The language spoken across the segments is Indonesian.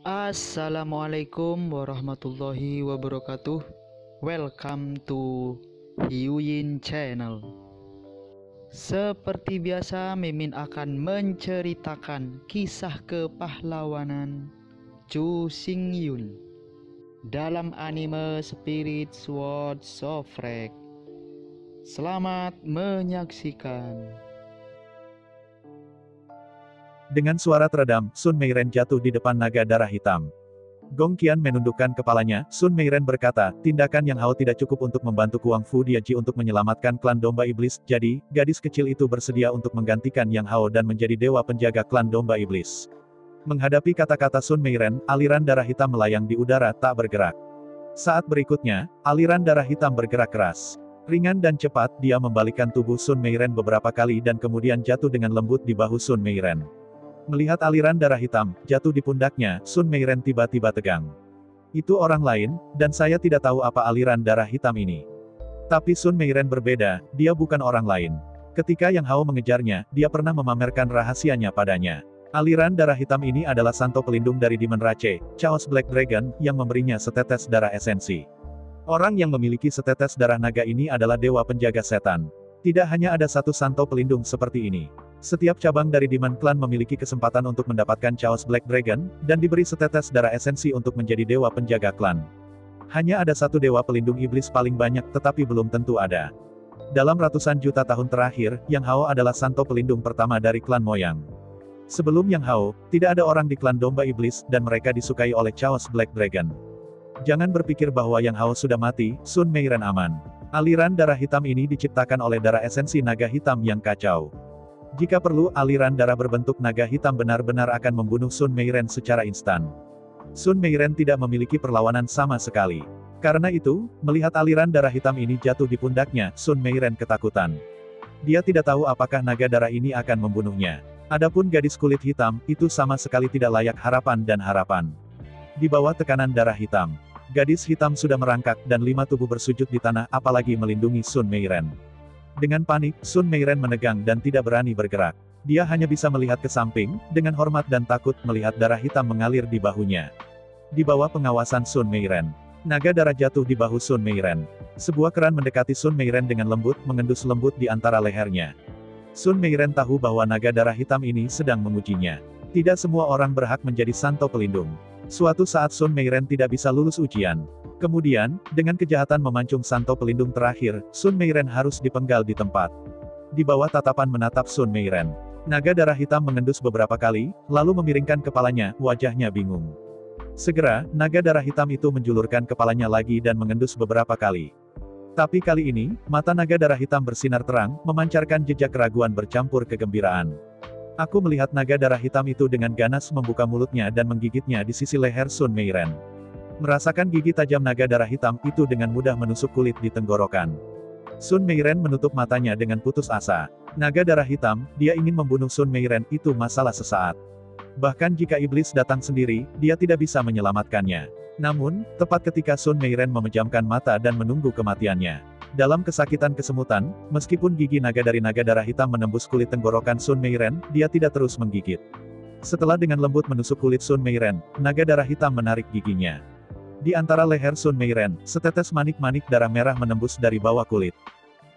Assalamualaikum warahmatullahi wabarakatuh. Welcome to Hyuyin Channel. Seperti biasa, Mimin akan menceritakan kisah kepahlawanan Chu Xingyun dalam anime Spirit Sword Sofrek. Selamat menyaksikan. Dengan suara teredam, Sun Meiren jatuh di depan naga darah hitam. Gong Qian menundukkan kepalanya. Sun Meiren berkata, tindakan Yang Hao tidak cukup untuk membantu Kuang Fu Diaji untuk menyelamatkan klan domba iblis, jadi, gadis kecil itu bersedia untuk menggantikan Yang Hao dan menjadi dewa penjaga klan domba iblis. Menghadapi kata-kata Sun Meiren, aliran darah hitam melayang di udara tak bergerak. Saat berikutnya, aliran darah hitam bergerak keras. Ringan dan cepat, dia membalikkan tubuh Sun Meiren beberapa kali dan kemudian jatuh dengan lembut di bahu Sun Meiren. Melihat aliran darah hitam jatuh di pundaknya, Sun Meiren tiba-tiba tegang. Itu orang lain, dan saya tidak tahu apa aliran darah hitam ini. Tapi Sun Meiren berbeda, dia bukan orang lain. Ketika Yang Hao mengejarnya, dia pernah memamerkan rahasianya padanya. Aliran darah hitam ini adalah santo pelindung dari Demon Rache, Chaos Black Dragon, yang memberinya setetes darah esensi. Orang yang memiliki setetes darah naga ini adalah dewa penjaga setan. Tidak hanya ada satu santo pelindung seperti ini. Setiap cabang dari Demon Clan memiliki kesempatan untuk mendapatkan Chaos Black Dragon, dan diberi setetes darah esensi untuk menjadi dewa penjaga klan. Hanya ada satu dewa pelindung iblis paling banyak tetapi belum tentu ada. Dalam ratusan juta tahun terakhir, Yang Hao adalah santo pelindung pertama dari klan Moyang. Sebelum Yang Hao, tidak ada orang di klan domba iblis, dan mereka disukai oleh Chaos Black Dragon. Jangan berpikir bahwa Yang Hao sudah mati, Sun Meiren aman. Aliran darah hitam ini diciptakan oleh darah esensi naga hitam yang kacau. Jika perlu, aliran darah berbentuk naga hitam benar-benar akan membunuh Sun Meiren secara instan. Sun Meiren tidak memiliki perlawanan sama sekali. Karena itu, melihat aliran darah hitam ini jatuh di pundaknya, Sun Meiren ketakutan. Dia tidak tahu apakah naga darah ini akan membunuhnya. Adapun gadis kulit hitam, itu sama sekali tidak layak harapan dan harapan. Di bawah tekanan darah hitam, gadis hitam sudah merangkak dan 5 tubuh bersujud di tanah, apalagi melindungi Sun Meiren. Dengan panik, Sun Meiren menegang dan tidak berani bergerak. Dia hanya bisa melihat ke samping, dengan hormat dan takut melihat darah hitam mengalir di bahunya. Di bawah pengawasan Sun Meiren, naga darah jatuh di bahu Sun Meiren. Sebuah keran mendekati Sun Meiren dengan lembut, mengendus lembut di antara lehernya. Sun Meiren tahu bahwa naga darah hitam ini sedang mengujinya. Tidak semua orang berhak menjadi santo pelindung. Suatu saat Sun Meiren tidak bisa lulus ujian. Kemudian, dengan kejahatan memancung santo pelindung terakhir, Sun Meiren harus dipenggal di tempat. Di bawah tatapan menatap Sun Meiren, naga darah hitam mengendus beberapa kali, lalu memiringkan kepalanya, wajahnya bingung. Segera, naga darah hitam itu menjulurkan kepalanya lagi dan mengendus beberapa kali. Tapi kali ini, mata naga darah hitam bersinar terang, memancarkan jejak keraguan bercampur kegembiraan. Aku melihat naga darah hitam itu dengan ganas membuka mulutnya dan menggigitnya di sisi leher Sun Meiren. Merasakan gigi tajam naga darah hitam itu dengan mudah menusuk kulit di tenggorokan. Sun Meiren menutup matanya dengan putus asa. Naga darah hitam, dia ingin membunuh Sun Meiren, itu masalah sesaat. Bahkan jika iblis datang sendiri, dia tidak bisa menyelamatkannya. Namun, tepat ketika Sun Meiren memejamkan mata dan menunggu kematiannya. Dalam kesakitan kesemutan, meskipun gigi naga dari naga darah hitam menembus kulit tenggorokan Sun Meiren, dia tidak terus menggigit. Setelah dengan lembut menusuk kulit Sun Meiren, naga darah hitam menarik giginya. Di antara leher Sun Meiren, setetes manik-manik darah merah menembus dari bawah kulit.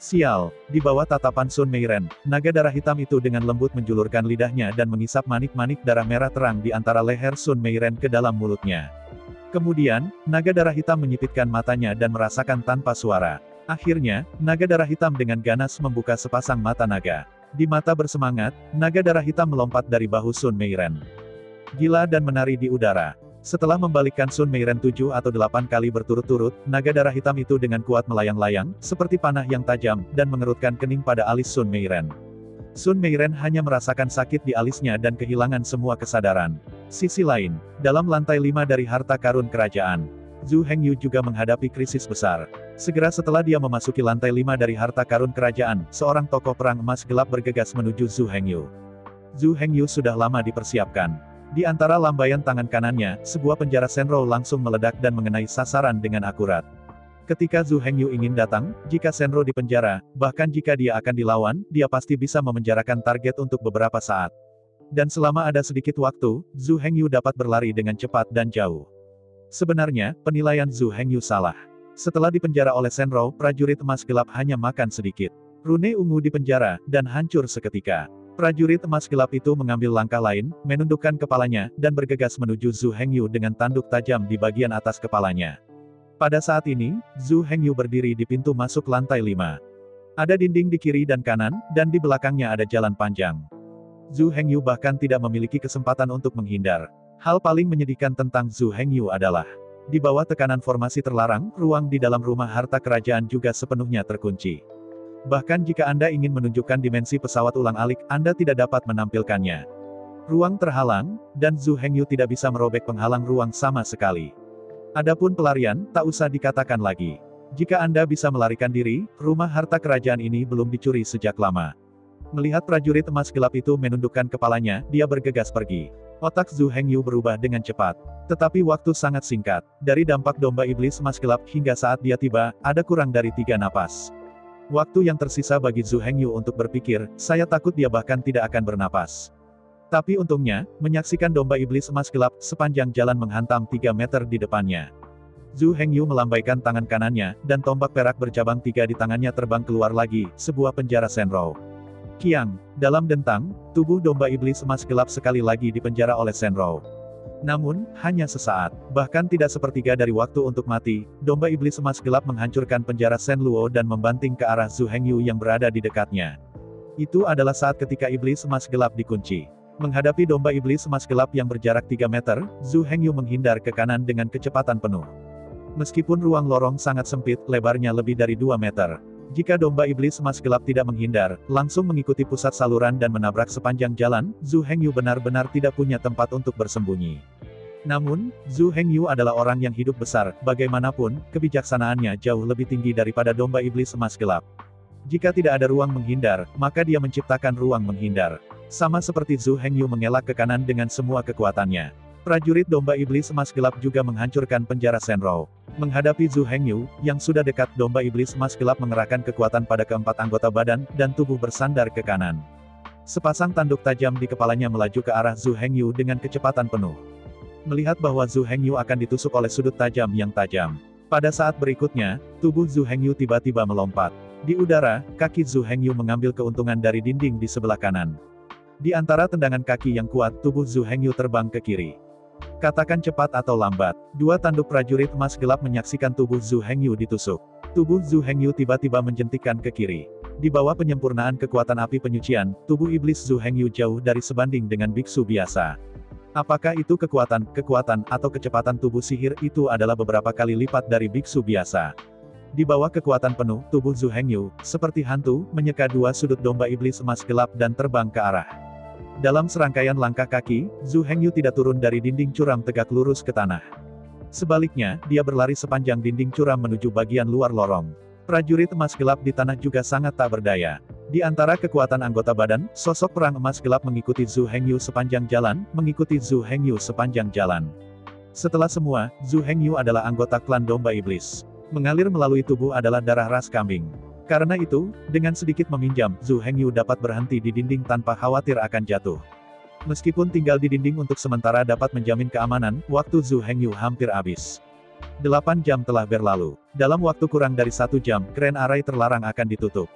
Sial, di bawah tatapan Sun Meiren, naga darah hitam itu dengan lembut menjulurkan lidahnya dan mengisap manik-manik darah merah terang di antara leher Sun Meiren ke dalam mulutnya. Kemudian, naga darah hitam menyipitkan matanya dan merasakan tanpa suara. Akhirnya, naga darah hitam dengan ganas membuka sepasang mata naga. Di mata bersemangat, naga darah hitam melompat dari bahu Sun Meiren. Gila dan menari di udara. Setelah membalikkan Sun Meiren 7 atau 8 kali berturut-turut, naga darah hitam itu dengan kuat melayang-layang, seperti panah yang tajam, dan mengerutkan kening pada alis Sun Meiren. Sun Meiren hanya merasakan sakit di alisnya dan kehilangan semua kesadaran. Sisi lain, dalam lantai 5 dari harta karun kerajaan, Zhu Hengyu juga menghadapi krisis besar. Segera setelah dia memasuki lantai 5 dari harta karun kerajaan, seorang tokoh perang emas gelap bergegas menuju Zhu Hengyu. Zhu Hengyu sudah lama dipersiapkan. Di antara lambaian tangan kanannya, sebuah penjara Senrou langsung meledak dan mengenai sasaran dengan akurat. Ketika Zhu Hengyu ingin datang, jika Senrou di penjara, bahkan jika dia akan dilawan, dia pasti bisa memenjarakan target untuk beberapa saat. Dan selama ada sedikit waktu, Zhu Hengyu dapat berlari dengan cepat dan jauh. Sebenarnya, penilaian Zhu Hengyu salah. Setelah dipenjara oleh Shenrou, prajurit emas gelap hanya makan sedikit. Rune ungu dipenjara, dan hancur seketika. Prajurit emas gelap itu mengambil langkah lain, menundukkan kepalanya, dan bergegas menuju Zhu Hengyu dengan tanduk tajam di bagian atas kepalanya. Pada saat ini, Zhu Hengyu berdiri di pintu masuk lantai 5. Ada dinding di kiri dan kanan, dan di belakangnya ada jalan panjang. Zhu Hengyu bahkan tidak memiliki kesempatan untuk menghindar. Hal paling menyedihkan tentang Zhu Hengyu adalah, di bawah tekanan formasi terlarang, ruang di dalam rumah harta kerajaan juga sepenuhnya terkunci. Bahkan jika Anda ingin menunjukkan dimensi pesawat ulang-alik, Anda tidak dapat menampilkannya. Ruang terhalang, dan Zhu Hengyu tidak bisa merobek penghalang ruang sama sekali. Adapun pelarian, tak usah dikatakan lagi. Jika Anda bisa melarikan diri, rumah harta kerajaan ini belum dicuri sejak lama. Melihat prajurit emas gelap itu menundukkan kepalanya, dia bergegas pergi. Otak Zhu Hengyu berubah dengan cepat. Tetapi waktu sangat singkat. Dari dampak domba iblis emas gelap hingga saat dia tiba, ada kurang dari 3 napas. Waktu yang tersisa bagi Zhu Hengyu untuk berpikir, saya takut dia bahkan tidak akan bernapas. Tapi untungnya, menyaksikan domba iblis emas gelap, sepanjang jalan menghantam 3 meter di depannya. Zhu Hengyu melambaikan tangan kanannya, dan tombak perak bercabang 3 di tangannya terbang keluar lagi, sebuah penjara Shenrou. Kiang, dalam dentang, tubuh domba iblis emas gelap sekali lagi dipenjara oleh Shenrou. Namun, hanya sesaat, bahkan tidak sepertiga dari waktu untuk mati, domba iblis emas gelap menghancurkan penjara Shen Luo dan membanting ke arah Zhu Hengyu yang berada di dekatnya. Itu adalah saat ketika iblis emas gelap dikunci. Menghadapi domba iblis emas gelap yang berjarak 3 meter, Zhu Hengyu menghindar ke kanan dengan kecepatan penuh. Meskipun ruang lorong sangat sempit, lebarnya lebih dari 2 meter. Jika domba iblis emas gelap tidak menghindar, langsung mengikuti pusat saluran dan menabrak sepanjang jalan, Zhu Hengyu benar-benar tidak punya tempat untuk bersembunyi. Namun, Zhu Hengyu adalah orang yang hidup besar, bagaimanapun, kebijaksanaannya jauh lebih tinggi daripada domba iblis emas gelap. Jika tidak ada ruang menghindar, maka dia menciptakan ruang menghindar. Sama seperti Zhu Hengyu mengelak ke kanan dengan semua kekuatannya. Prajurit domba iblis emas gelap juga menghancurkan penjara Shenrou. Menghadapi Zhu Hengyu, yang sudah dekat, domba iblis emas gelap mengerahkan kekuatan pada keempat anggota badan, dan tubuh bersandar ke kanan. Sepasang tanduk tajam di kepalanya melaju ke arah Zhu Hengyu dengan kecepatan penuh. Melihat bahwa Zhu Hengyu akan ditusuk oleh sudut tajam yang tajam. Pada saat berikutnya, tubuh Zhu Hengyu tiba-tiba melompat. Di udara, kaki Zhu Hengyu mengambil keuntungan dari dinding di sebelah kanan. Di antara tendangan kaki yang kuat, tubuh Zhu Hengyu terbang ke kiri. Katakan cepat atau lambat, 2 tanduk prajurit emas gelap menyaksikan tubuh Zhu Hengyu ditusuk. Tubuh Zhu Hengyu tiba-tiba menjentikkan ke kiri. Di bawah penyempurnaan kekuatan api penyucian, tubuh iblis Zhu Hengyu jauh dari sebanding dengan biksu biasa. Apakah itu kekuatan, atau kecepatan tubuh sihir? Itu adalah beberapa kali lipat dari biksu biasa. Di bawah kekuatan penuh, tubuh Zhu Hengyu, seperti hantu, menyeka 2 sudut domba iblis emas gelap dan terbang ke arah. Dalam serangkaian langkah kaki, Zhu Hengyu tidak turun dari dinding curam tegak lurus ke tanah. Sebaliknya, dia berlari sepanjang dinding curam menuju bagian luar lorong. Prajurit emas gelap di tanah juga sangat tak berdaya. Di antara kekuatan anggota badan, sosok perang emas gelap mengikuti Zhu Hengyu sepanjang jalan, Setelah semua, Zhu Hengyu adalah anggota klan domba iblis. Mengalir melalui tubuh adalah darah ras kambing. Karena itu, dengan sedikit meminjam, Zhu Hengyu dapat berhenti di dinding tanpa khawatir akan jatuh. Meskipun tinggal di dinding untuk sementara dapat menjamin keamanan, waktu Zhu Hengyu hampir habis. 8 jam telah berlalu. Dalam waktu kurang dari 1 jam, Grand Array terlarang akan ditutup.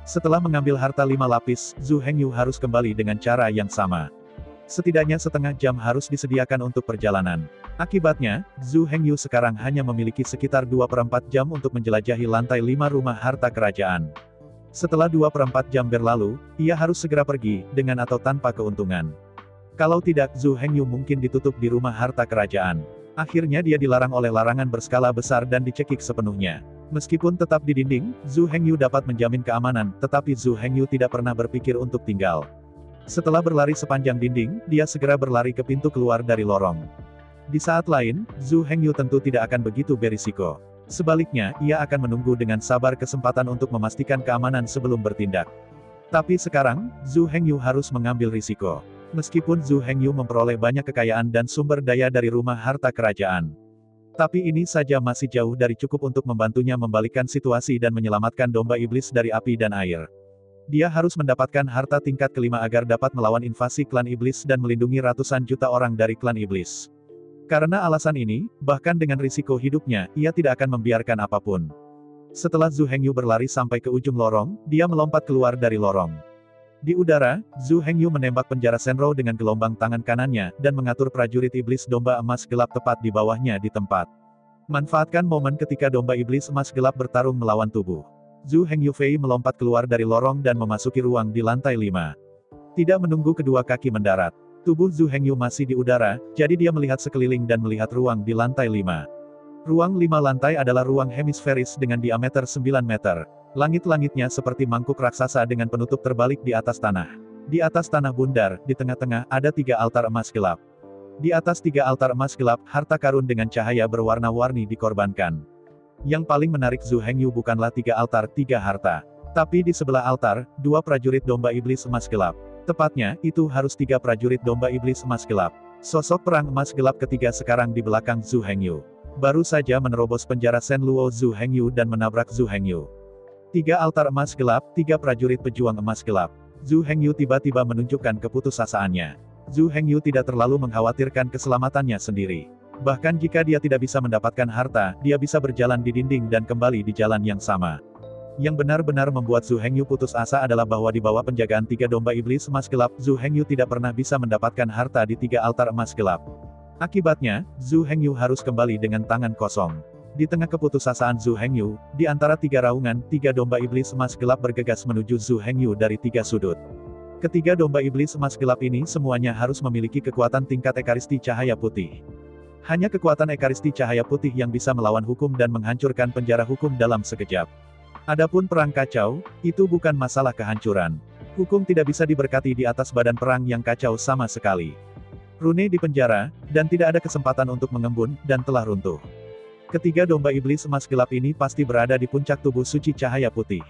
Setelah mengambil harta 5 lapis, Zhu Hengyu harus kembali dengan cara yang sama. Setidaknya setengah jam harus disediakan untuk perjalanan. Akibatnya, Zhu Hengyu sekarang hanya memiliki sekitar 2/4 jam untuk menjelajahi lantai 5 rumah harta kerajaan. Setelah 2/4 jam berlalu, ia harus segera pergi, dengan atau tanpa keuntungan. Kalau tidak, Zhu Hengyu mungkin ditutup di rumah harta kerajaan. Akhirnya dia dilarang oleh larangan berskala besar dan dicekik sepenuhnya. Meskipun tetap di dinding, Zhu Hengyu dapat menjamin keamanan, tetapi Zhu Hengyu tidak pernah berpikir untuk tinggal. Setelah berlari sepanjang dinding, dia segera berlari ke pintu keluar dari lorong. Di saat lain, Zhu Hengyu tentu tidak akan begitu berisiko. Sebaliknya, ia akan menunggu dengan sabar kesempatan untuk memastikan keamanan sebelum bertindak. Tapi sekarang, Zhu Hengyu harus mengambil risiko. Meskipun Zhu Hengyu memperoleh banyak kekayaan dan sumber daya dari rumah harta kerajaan. Tapi ini saja masih jauh dari cukup untuk membantunya membalikkan situasi dan menyelamatkan domba iblis dari api dan air. Dia harus mendapatkan harta tingkat kelima agar dapat melawan invasi klan iblis dan melindungi ratusan juta orang dari klan iblis. Karena alasan ini, bahkan dengan risiko hidupnya, ia tidak akan membiarkan apapun. Setelah Zhu Hengyu berlari sampai ke ujung lorong, dia melompat keluar dari lorong. Di udara, Zhu Hengyu menembak penjara Shenrou dengan gelombang tangan kanannya, dan mengatur prajurit iblis domba emas gelap tepat di bawahnya di tempat. Manfaatkan momen ketika domba iblis emas gelap bertarung melawan tubuh. Zhu Hengyu Fei melompat keluar dari lorong dan memasuki ruang di lantai 5. Tidak menunggu kedua kaki mendarat. Tubuh Zhu Hengyu masih di udara, jadi dia melihat sekeliling dan melihat ruang di lantai 5. Ruang 5 lantai adalah ruang hemisferis dengan diameter 9 meter. Langit-langitnya seperti mangkuk raksasa dengan penutup terbalik di atas tanah. Di atas tanah bundar, di tengah-tengah, ada 3 altar emas gelap. Di atas 3 altar emas gelap, harta karun dengan cahaya berwarna-warni dikorbankan. Yang paling menarik Zhu Hengyu bukanlah 3 altar, 3 harta. Tapi di sebelah altar, 2 prajurit domba iblis emas gelap. Tepatnya, itu harus 3 prajurit domba iblis emas gelap. Sosok perang emas gelap ketiga sekarang di belakang Zhu Hengyu. Baru saja menerobos penjara Shen Luo Zhu Hengyu dan menabrak Zhu Hengyu. 3 altar emas gelap, 3 prajurit pejuang emas gelap. Zhu Hengyu tiba-tiba menunjukkan keputusasaannya. Zhu Hengyu tidak terlalu mengkhawatirkan keselamatannya sendiri. Bahkan jika dia tidak bisa mendapatkan harta, dia bisa berjalan di dinding dan kembali di jalan yang sama. Yang benar-benar membuat Zhu Hengyu putus asa adalah bahwa di bawah penjagaan 3 domba iblis emas gelap, Zhu Hengyu tidak pernah bisa mendapatkan harta di 3 altar emas gelap. Akibatnya, Zhu Hengyu harus kembali dengan tangan kosong. Di tengah keputusasaan Zhu Hengyu, di antara 3 raungan, 3 domba iblis emas gelap bergegas menuju Zhu Hengyu dari 3 sudut. Ketiga domba iblis emas gelap ini semuanya harus memiliki kekuatan tingkat ekaristi cahaya putih. Hanya kekuatan ekaristi cahaya putih yang bisa melawan hukum dan menghancurkan penjara hukum dalam sekejap. Adapun perang kacau, itu bukan masalah kehancuran. Hukum tidak bisa diberkati di atas badan perang yang kacau sama sekali. Rune di penjara, dan tidak ada kesempatan untuk mengembun, dan telah runtuh. Ketiga domba iblis emas gelap ini pasti berada di puncak tubuh suci cahaya putih.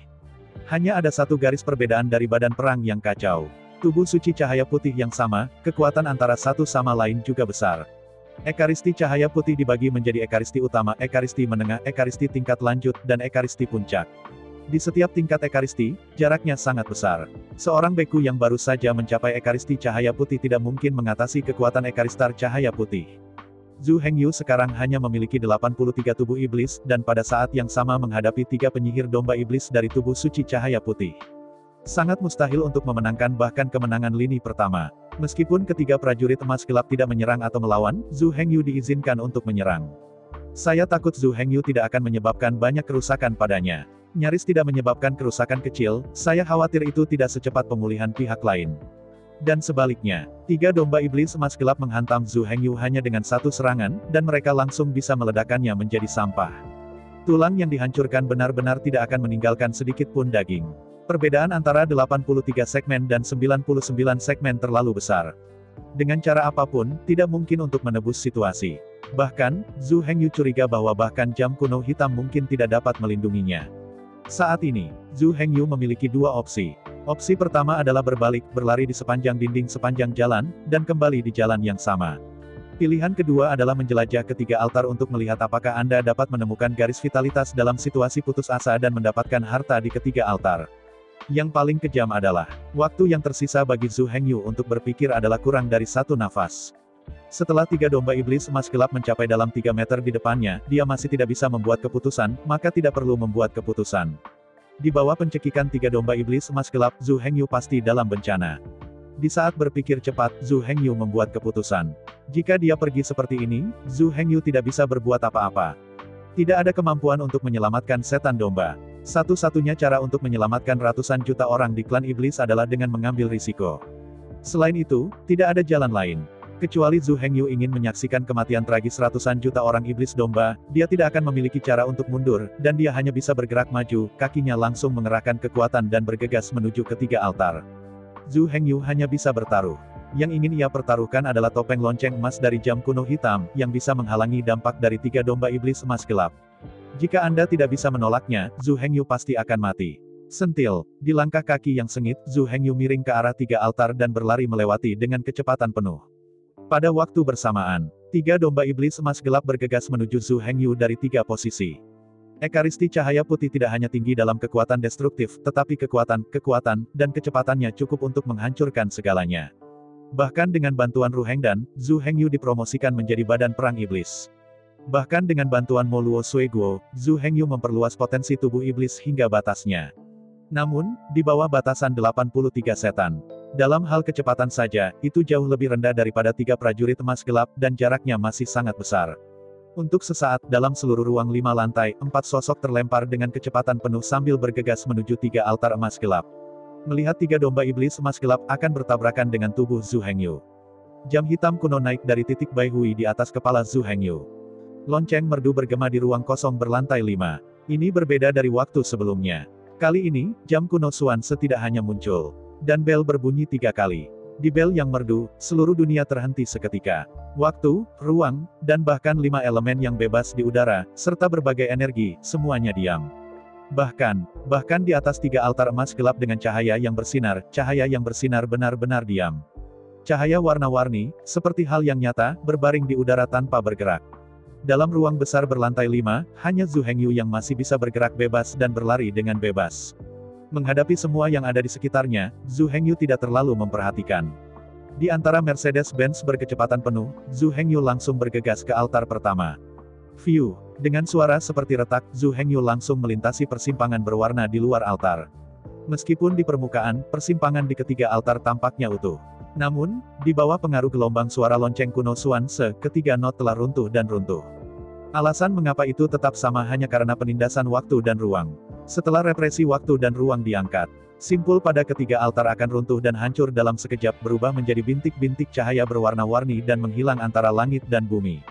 Hanya ada satu garis perbedaan dari badan perang yang kacau. Tubuh suci cahaya putih yang sama, kekuatan antara satu sama lain juga besar. Ekaristi cahaya putih dibagi menjadi ekaristi utama, ekaristi menengah, ekaristi tingkat lanjut, dan ekaristi puncak. Di setiap tingkat ekaristi, jaraknya sangat besar. Seorang beku yang baru saja mencapai ekaristi cahaya putih tidak mungkin mengatasi kekuatan ekaristar cahaya putih. Zhu Hengyu sekarang hanya memiliki 83 tubuh iblis, dan pada saat yang sama menghadapi 3 penyihir domba iblis dari tubuh suci cahaya putih. Sangat mustahil untuk memenangkan bahkan kemenangan lini pertama. Meskipun ketiga prajurit emas gelap tidak menyerang atau melawan, Zhu Hengyu diizinkan untuk menyerang. Saya takut Zhu Hengyu tidak akan menyebabkan banyak kerusakan padanya. Nyaris tidak menyebabkan kerusakan kecil, saya khawatir itu tidak secepat pemulihan pihak lain. Dan sebaliknya, 3 domba iblis emas gelap menghantam Zhu Hengyu hanya dengan 1 serangan, dan mereka langsung bisa meledakannya menjadi sampah. Tulang yang dihancurkan benar-benar tidak akan meninggalkan sedikit pun daging. Perbedaan antara 83 segmen dan 99 segmen terlalu besar. Dengan cara apapun, tidak mungkin untuk menebus situasi. Bahkan, Zhu Hengyu curiga bahwa bahkan jam kuno hitam mungkin tidak dapat melindunginya. Saat ini, Zhu Hengyu memiliki 2 opsi. Opsi pertama adalah berbalik, berlari di sepanjang dinding sepanjang jalan, dan kembali di jalan yang sama. Pilihan kedua adalah menjelajah ketiga altar untuk melihat apakah Anda dapat menemukan garis vitalitas dalam situasi putus asa dan mendapatkan harta di ketiga altar. Yang paling kejam adalah, waktu yang tersisa bagi Zhu Hengyu untuk berpikir adalah kurang dari 1 nafas. Setelah 3 domba iblis emas gelap mencapai dalam 3 meter di depannya, dia masih tidak bisa membuat keputusan, maka tidak perlu membuat keputusan. Di bawah pencekikan 3 domba iblis emas gelap, Zhu Hengyu pasti dalam bencana. Di saat berpikir cepat, Zhu Hengyu membuat keputusan. Jika dia pergi seperti ini, Zhu Hengyu tidak bisa berbuat apa-apa. Tidak ada kemampuan untuk menyelamatkan setan domba. Satu-satunya cara untuk menyelamatkan ratusan juta orang di klan iblis adalah dengan mengambil risiko. Selain itu, tidak ada jalan lain. Kecuali Zhu Hengyu ingin menyaksikan kematian tragis ratusan juta orang iblis domba, dia tidak akan memiliki cara untuk mundur, dan dia hanya bisa bergerak maju, kakinya langsung mengerahkan kekuatan dan bergegas menuju ketiga altar. Zhu Hengyu hanya bisa bertaruh. Yang ingin ia pertaruhkan adalah topeng lonceng emas dari jam kuno hitam, yang bisa menghalangi dampak dari 3 domba iblis emas gelap. Jika Anda tidak bisa menolaknya, Zhu Hengyu pasti akan mati. Sentil, di langkah kaki yang sengit, Zhu Hengyu miring ke arah 3 altar dan berlari melewati dengan kecepatan penuh. Pada waktu bersamaan, 3 domba iblis emas gelap bergegas menuju Zhu Hengyu dari 3 posisi. Ekaristi cahaya putih tidak hanya tinggi dalam kekuatan destruktif, tetapi kekuatan, dan kecepatannya cukup untuk menghancurkan segalanya. Bahkan dengan bantuan Ru Hengdan, Zhu Hengyu dipromosikan menjadi badan perang iblis. Bahkan dengan bantuan Mo Luo Sueguo, Zhu Hengyu memperluas potensi tubuh iblis hingga batasnya. Namun, di bawah batasan 83 setan. Dalam hal kecepatan saja, itu jauh lebih rendah daripada 3 prajurit emas gelap, dan jaraknya masih sangat besar. Untuk sesaat, dalam seluruh ruang 5 lantai, 4 sosok terlempar dengan kecepatan penuh sambil bergegas menuju 3 altar emas gelap. Melihat 3 domba iblis emas gelap akan bertabrakan dengan tubuh Zhu Hengyu. Jam hitam kuno naik dari titik Bai Hui di atas kepala Zhu Hengyu. Lonceng merdu bergema di ruang kosong berlantai 5. Ini berbeda dari waktu sebelumnya. Kali ini, jam kuno Xuanze tidak hanya muncul. Dan bel berbunyi 3 kali. Di bel yang merdu, seluruh dunia terhenti seketika. Waktu, ruang, dan bahkan 5 elemen yang bebas di udara, serta berbagai energi, semuanya diam. Bahkan di atas 3 altar emas gelap dengan cahaya yang bersinar benar-benar diam. Cahaya warna-warni, seperti hal yang nyata, berbaring di udara tanpa bergerak. Dalam ruang besar berlantai 5, hanya Zhu Hengyu yang masih bisa bergerak bebas dan berlari dengan bebas. Menghadapi semua yang ada di sekitarnya, Zhu Hengyu tidak terlalu memperhatikan. Di antara Mercedes-Benz berkecepatan penuh, Zhu Hengyu langsung bergegas ke altar pertama. View. Dengan suara seperti retak, Zhu Hengyu langsung melintasi persimpangan berwarna di luar altar. Meskipun di permukaan, persimpangan di ketiga altar tampaknya utuh. Namun, di bawah pengaruh gelombang suara lonceng kuno Xuanze, ketiga not telah runtuh dan runtuh. Alasan mengapa itu tetap sama hanya karena penindasan waktu dan ruang. Setelah represi waktu dan ruang diangkat, simpul pada ketiga altar akan runtuh dan hancur dalam sekejap, berubah menjadi bintik-bintik cahaya berwarna-warni dan menghilang antara langit dan bumi.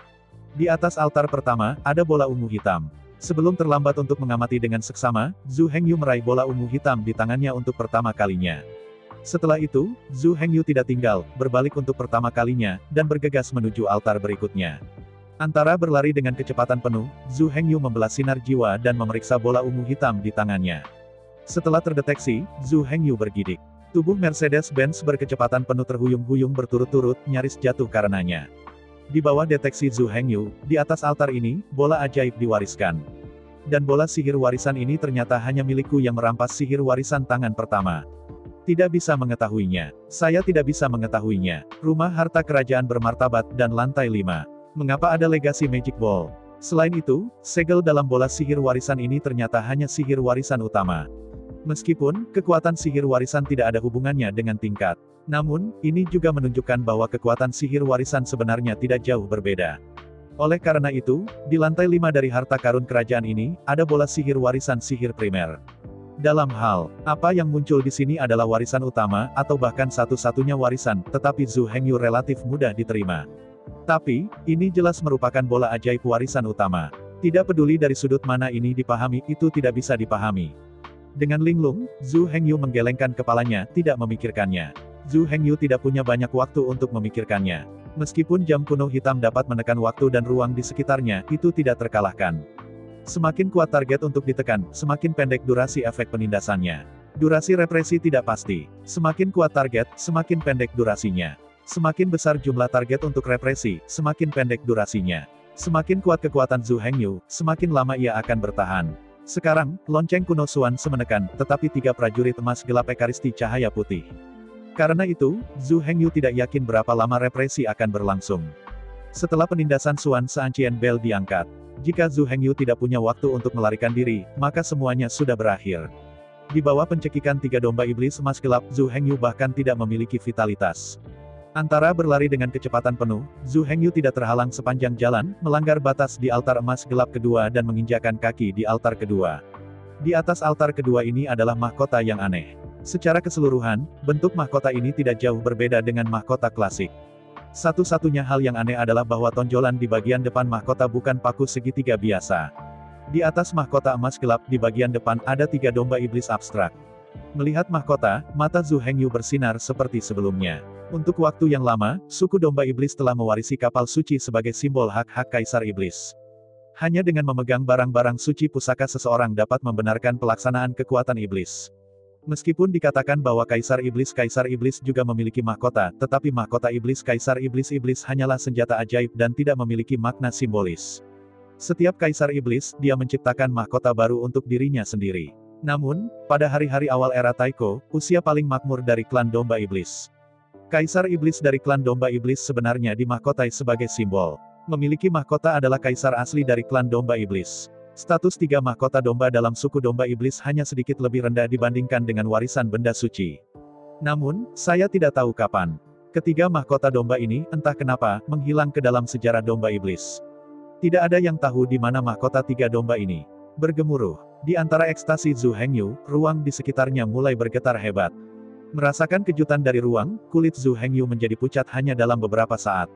Di atas altar pertama, ada bola ungu hitam. Sebelum terlambat untuk mengamati dengan seksama, Zhu Hengyu meraih bola ungu hitam di tangannya untuk pertama kalinya. Setelah itu, Zhu Hengyu tidak tinggal, berbalik untuk pertama kalinya, dan bergegas menuju altar berikutnya. Antara berlari dengan kecepatan penuh, Zhu Hengyu membelah sinar jiwa dan memeriksa bola ungu hitam di tangannya. Setelah terdeteksi, Zhu Hengyu bergidik. Tubuh Mercedes-Benz berkecepatan penuh terhuyung-huyung berturut-turut, nyaris jatuh karenanya. Di bawah deteksi Zhu Hengyu, di atas altar ini, bola ajaib diwariskan. Dan bola sihir warisan ini ternyata hanya milikku yang merampas sihir warisan tangan pertama. Tidak bisa mengetahuinya. Saya tidak bisa mengetahuinya. Rumah harta kerajaan bermartabat, dan lantai 5. Mengapa ada legasi Magic Ball? Selain itu, segel dalam bola sihir warisan ini ternyata hanya sihir warisan utama. Meskipun, kekuatan sihir warisan tidak ada hubungannya dengan tingkat. Namun, ini juga menunjukkan bahwa kekuatan sihir warisan sebenarnya tidak jauh berbeda. Oleh karena itu, di lantai 5 dari harta karun kerajaan ini, ada bola sihir warisan sihir primer. Dalam hal, apa yang muncul di sini adalah warisan utama, atau bahkan satu-satunya warisan, tetapi Zhu Hengyu relatif mudah diterima. Tapi, ini jelas merupakan bola ajaib warisan utama. Tidak peduli dari sudut mana ini dipahami, itu tidak bisa dipahami. Dengan linglung, Zhu Hengyu menggelengkan kepalanya, tidak memikirkannya. Zhu Hengyu tidak punya banyak waktu untuk memikirkannya. Meskipun jam kuno hitam dapat menekan waktu dan ruang di sekitarnya, itu tidak terkalahkan. Semakin kuat target untuk ditekan, semakin pendek durasi efek penindasannya. Durasi represi tidak pasti. Semakin kuat target, semakin pendek durasinya. Semakin besar jumlah target untuk represi, semakin pendek durasinya. Semakin kuat kekuatan Zhu Hengyu, semakin lama ia akan bertahan. Sekarang, lonceng kuno Xuanze menekan, tetapi 3 prajurit emas gelap ekaristi cahaya putih. Karena itu, Zhu Hengyu tidak yakin berapa lama represi akan berlangsung. Setelah penindasan Xuanze Ancien Bell diangkat, jika Zhu Hengyu tidak punya waktu untuk melarikan diri, maka semuanya sudah berakhir. Di bawah pencekikan 3 domba iblis emas gelap, Zhu Hengyu bahkan tidak memiliki vitalitas. Antara berlari dengan kecepatan penuh, Zhu Hengyu tidak terhalang sepanjang jalan, melanggar batas di altar emas gelap kedua dan menginjakan kaki di altar kedua. Di atas altar kedua ini adalah mahkota yang aneh. Secara keseluruhan, bentuk mahkota ini tidak jauh berbeda dengan mahkota klasik. Satu-satunya hal yang aneh adalah bahwa tonjolan di bagian depan mahkota bukan paku segitiga biasa. Di atas mahkota emas gelap di bagian depan ada 3 domba iblis abstrak. Melihat mahkota, mata Zhu Hengyu bersinar seperti sebelumnya. Untuk waktu yang lama, suku domba iblis telah mewarisi kapal suci sebagai simbol hak-hak kaisar iblis. Hanya dengan memegang barang-barang suci pusaka seseorang dapat membenarkan pelaksanaan kekuatan iblis. Meskipun dikatakan bahwa kaisar iblis juga memiliki mahkota, tetapi mahkota iblis kaisar iblis hanyalah senjata ajaib dan tidak memiliki makna simbolis. Setiap kaisar iblis, dia menciptakan mahkota baru untuk dirinya sendiri. Namun, pada hari-hari awal era Taiko, usia paling makmur dari klan domba iblis. Kaisar iblis dari klan domba iblis sebenarnya dimahkotai sebagai simbol. Memiliki mahkota adalah kaisar asli dari klan domba iblis. Status 3 mahkota domba dalam suku domba iblis hanya sedikit lebih rendah dibandingkan dengan warisan benda suci. Namun, saya tidak tahu kapan ketiga mahkota domba ini, entah kenapa, menghilang ke dalam sejarah domba iblis. Tidak ada yang tahu di mana mahkota 3 domba ini bergemuruh. Di antara ekstasi Zhu Hengyu, ruang di sekitarnya mulai bergetar hebat. Merasakan kejutan dari ruang, kulit Zhu Hengyu menjadi pucat hanya dalam beberapa saat.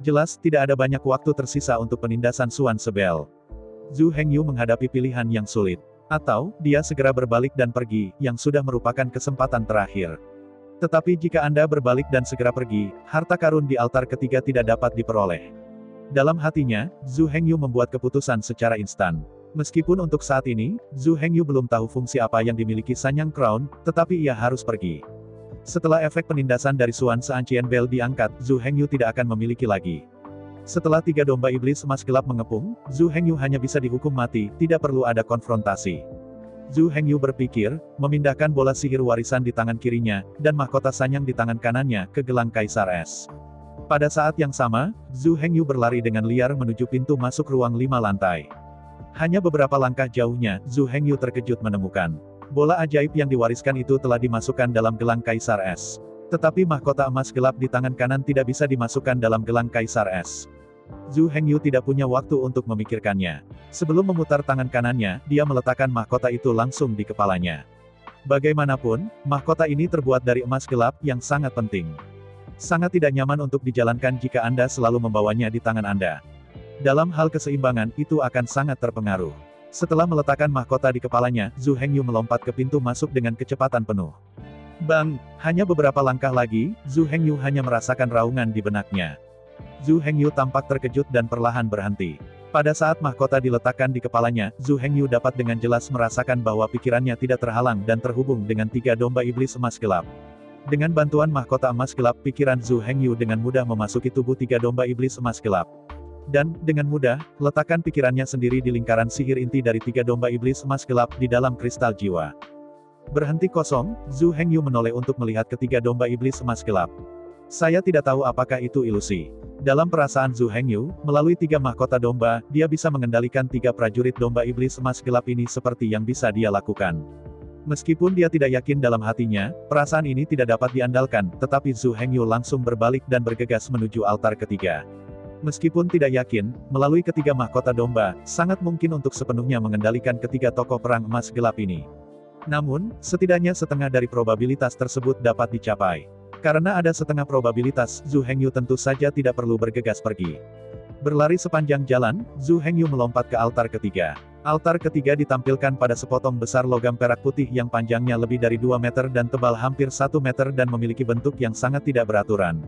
Jelas, tidak ada banyak waktu tersisa untuk penindasan Suan Sebel. Zhu Hengyu menghadapi pilihan yang sulit. Atau, dia segera berbalik dan pergi, yang sudah merupakan kesempatan terakhir. Tetapi jika Anda berbalik dan segera pergi, harta karun di altar ketiga tidak dapat diperoleh. Dalam hatinya, Zhu Hengyu membuat keputusan secara instan. Meskipun untuk saat ini, Zhu Hengyu belum tahu fungsi apa yang dimiliki Sanyang Crown, tetapi ia harus pergi. Setelah efek penindasan dari Suan Seancien Bell diangkat, Zhu Hengyu tidak akan memiliki lagi. Setelah 3 domba iblis emas gelap mengepung, Zhu Hengyu hanya bisa dihukum mati, tidak perlu ada konfrontasi. Zhu Hengyu berpikir, memindahkan bola sihir warisan di tangan kirinya, dan mahkota Sanyang di tangan kanannya, ke gelang Kaisar Es. Pada saat yang sama, Zhu Hengyu berlari dengan liar menuju pintu masuk ruang 5 lantai. Hanya beberapa langkah jauhnya, Zhu Hengyu terkejut menemukan bola ajaib yang diwariskan itu telah dimasukkan dalam gelang Kaisar Es. Tetapi mahkota emas gelap di tangan kanan tidak bisa dimasukkan dalam gelang Kaisar Es. Zhu Hengyu tidak punya waktu untuk memikirkannya. Sebelum memutar tangan kanannya, dia meletakkan mahkota itu langsung di kepalanya. Bagaimanapun, mahkota ini terbuat dari emas gelap yang sangat penting. Sangat tidak nyaman untuk dijalankan jika Anda selalu membawanya di tangan Anda. Dalam hal keseimbangan, itu akan sangat terpengaruh. Setelah meletakkan mahkota di kepalanya, Zhu Hengyu melompat ke pintu masuk dengan kecepatan penuh. Bang! Hanya beberapa langkah lagi, Zhu Hengyu hanya merasakan raungan di benaknya. Zhu Hengyu tampak terkejut dan perlahan berhenti. Pada saat mahkota diletakkan di kepalanya, Zhu Hengyu dapat dengan jelas merasakan bahwa pikirannya tidak terhalang dan terhubung dengan 3 domba iblis emas gelap. Dengan bantuan mahkota emas gelap, pikiran Zhu Hengyu dengan mudah memasuki tubuh 3 domba iblis emas gelap. Dan, dengan mudah, letakkan pikirannya sendiri di lingkaran sihir inti dari 3 domba iblis emas gelap di dalam kristal jiwa. Berhenti kosong, Zhu Hengyu menoleh untuk melihat ketiga domba iblis emas gelap. Saya tidak tahu apakah itu ilusi. Dalam perasaan Zhu Hengyu, melalui 3 mahkota domba, dia bisa mengendalikan 3 prajurit domba iblis emas gelap ini seperti yang bisa dia lakukan. Meskipun dia tidak yakin dalam hatinya, perasaan ini tidak dapat diandalkan, tetapi Zhu Hengyu langsung berbalik dan bergegas menuju altar ketiga. Meskipun tidak yakin, melalui ketiga mahkota domba, sangat mungkin untuk sepenuhnya mengendalikan ketiga tokoh perang emas gelap ini. Namun, setidaknya setengah dari probabilitas tersebut dapat dicapai. Karena ada setengah probabilitas, Zhu Hengyu tentu saja tidak perlu bergegas pergi. Berlari sepanjang jalan, Zhu Hengyu melompat ke altar ketiga. Altar ketiga ditampilkan pada sepotong besar logam perak putih yang panjangnya lebih dari 2 meter dan tebal hampir 1 meter dan memiliki bentuk yang sangat tidak beraturan.